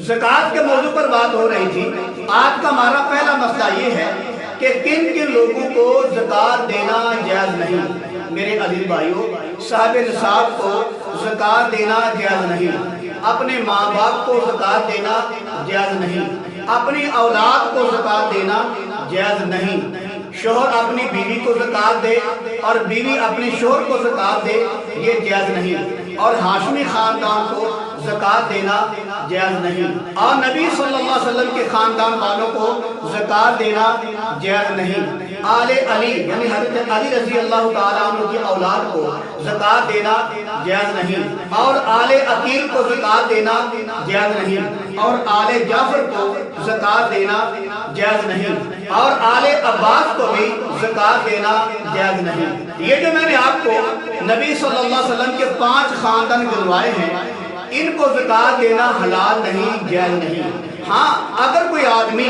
ज़कात के मौजू पर बात हो रही थी। आज का हमारा पहला मसला ये है कि किन किन लोगों को ज़कात देना जायज़ नहीं। मेरे अजीज भाइयों, साहिब निसाब को ज़कात देना जायज़ नहीं, अपने माँ बाप को ज़कात देना जायज़ नहीं, अपनी औलाद को ज़कात देना जायज़ नहीं, शोहर अपनी बीवी को ज़कात दे और बीवी अपने शोहर को ज़कात दे, ये जायज़ नहीं। और हाशमी खानदान को ज़कात देना जायज़ नहीं, और नबी सल्लल्लाहु अलैहि वसल्लम के खानदान वालों को ज़कात देना जायज़ नहीं। आले अली यानी हज़रत अली रज़ी अल्लाह ताला अन्हु की औलाद को ज़कात देना जायज़ नहीं, और आले अकील को ज़कात देना जायज़ नहीं, और आले जाफर को ज़कात देना जायज़ नहीं, और आले अब्बास को भी ज़कात देना जायज़ नहीं। ये जो मैंने आपको नबी सल्लल्लाहु अलैहि वसल्लम के 5 खानदान गिनवाए हैं, इनको ज़कात देना हलाल नहीं, जायज़ नहीं। हाँ, अगर कोई आदमी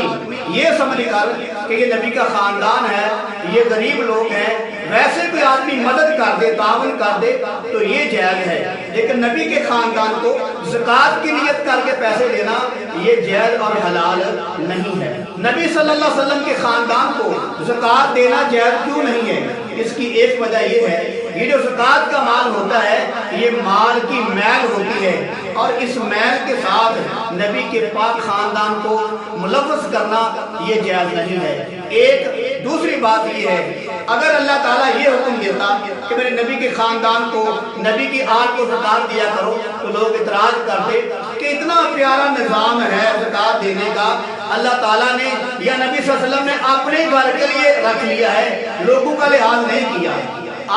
ये समझ कर कि ये नबी का खानदान है, ये गरीब लोग हैं, वैसे कोई आदमी मदद कर दे, तावन कर दे, तो ये जायज़ है। लेकिन नबी के खानदान को ज़कात की नियत करके पैसे देना ये जायज़ और हलाल नहीं है। नबी सल्लल्लाहु अलैहि वसल्लम के खानदान को ज़कात देना जायज़ क्यों नहीं है? इसकी एक वजह ये है, ये जो ज़कात का माल होता है, ये माल की मैल होती है, और इस मैल के साथ नबी के पाक खानदान को मुलव्वस करना ये जायज़ नहीं है। एक दूसरी बात ये है, अगर अल्लाह ताला ये हुक्म देता कि मेरे नबी के खानदान को, नबी की आल को ज़कात दिया करो, तो लोग इतराज करते कि इतना प्यारा निज़ाम है ज़कात देने का, अल्लाह ताला ने या नबी सल्लल्लाहु अलैहि वसल्लम ने अपने घर के लिए रख लिया है, लोगों का लिहाज नहीं किया,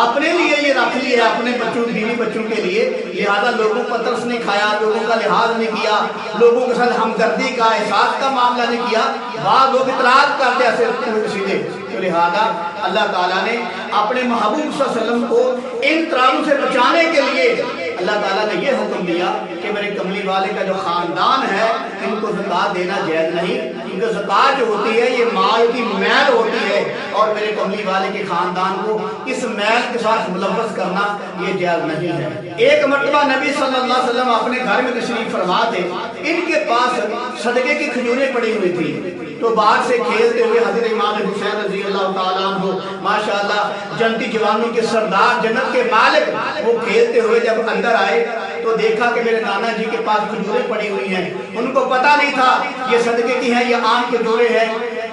अपने लिए ये रख लिया है, अपने बच्चों बीवी बच्चों के लिए, लिहाजा लोगों को तरस नहीं खाया, लोगों का लिहाज नहीं किया, लोगों के साथ हमदर्दी का, एहसास का मामला नहीं किया। बाद लोग इतराज करते ऐसे उल्टे सीधे, तो लिहाजा अल्लाह ताला ने अपने महबूब सल्लल्लाहु अलैहि वसल्लम को इन तराजों से बचाने के लिए अल्लाह ताला ने ये हुक्म दिया कि मेरे कमली वाले का जो खानदान है, इनको ज़कात देना जायज़ नहीं, क्योंकि ज़कात जो होती है ये माल की मैल होती है, और मेरे कमली वाले के खानदान को इस मैल के साथ मुलव्वस करना ये जायज़ नहीं है। एक मर्तबा नबी सल्लल्लाहु अलैहि वसल्लम अपने घर में तशरीफ फरमा थे, इनके पास सदके की खजूरें पड़ी हुई थी, तो बाहर से खेलते हुए हज़रत इमाम हुसैन रज़ी अल्लाह ताला अन्हु माशाअल्लाह जन्नती जवानों के सरदार, जन्नत के मालिक, वो खेलते हुए जब अंदर आए तो देखा कि मेरे नाना जी के पास खजूरें पड़ी हुई हैं। उनको पता नहीं था ये सदके की है, ये आम के खजूरें हैं।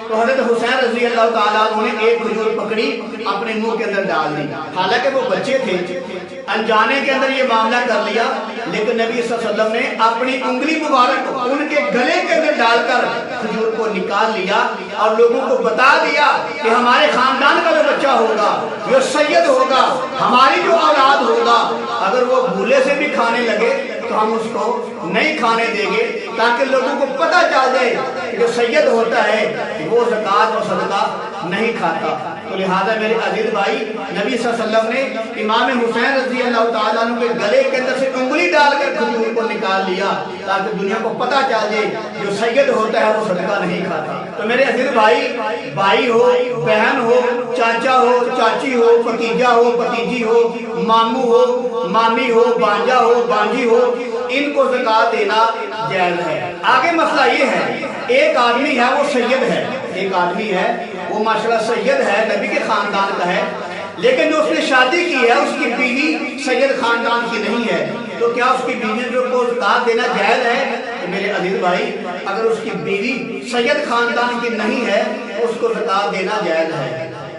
तो हज़रत हुसैन रज़ी अल्लाह ताला अन्हु ने एक खजूर पकड़ी, अपने मुंह के अंदर डाल दी। हालांकि वो बच्चे थे, अनजाने के अंदर ये मामला कर लिया, लेकिन नबी सल्लल्लाहु अलैहि वसल्लम ने अपनी उंगली मुबारक को उनके गले के अंदर डालकर खजूर को निकाल लिया और लोगों को बता दिया कि हमारे खानदान का जो बच्चा होगा, जो सैयद होगा, हमारी जो औलाद होगा, अगर वो भूले से भी खाने लगे तो हम उसको नहीं खाने देंगे, ताकि लोगों को पता चल जाए कि जो सैयद होता है वो ज़कात और सदका नहीं खाता। तो लिहाजा मेरे अजीज भाई, नबी सल्लल्लाहु अलैहि वसल्लम ने इमाम हुसैन रज़ी अल्लाह ताला अन्हु के गले के अंदर से उंगली डालकर खजूर को निकाल लिया, ताकि दुनिया को पता चल जाए जो सैयद होता है वो सदका नहीं खाता। तो मेरे अजीज भाई, भाई हो, बहन हो, चाचा हो, चाची हो, भतीजा हो, भतीजी हो, मामू हो, मामी हो, भांजा हो, भांजी हो, इनको ज़कात देना जायज़ है। आगे मसला ये है, एक आदमी है वो सैयद है, एक आदमी है वो माशाल्लाह सैयद है, नबी के खानदान का है, लेकिन जो उसने शादी की है उसकी बीवी सैयद खानदान की नहीं है, तो क्या उसकी बीवी को ज़कात देना जायज़ है? तो मेरे अजीज भाई, अगर उसकी बीवी सैयद खानदान की नहीं है तो उसको ज़कात देना जायज़ है।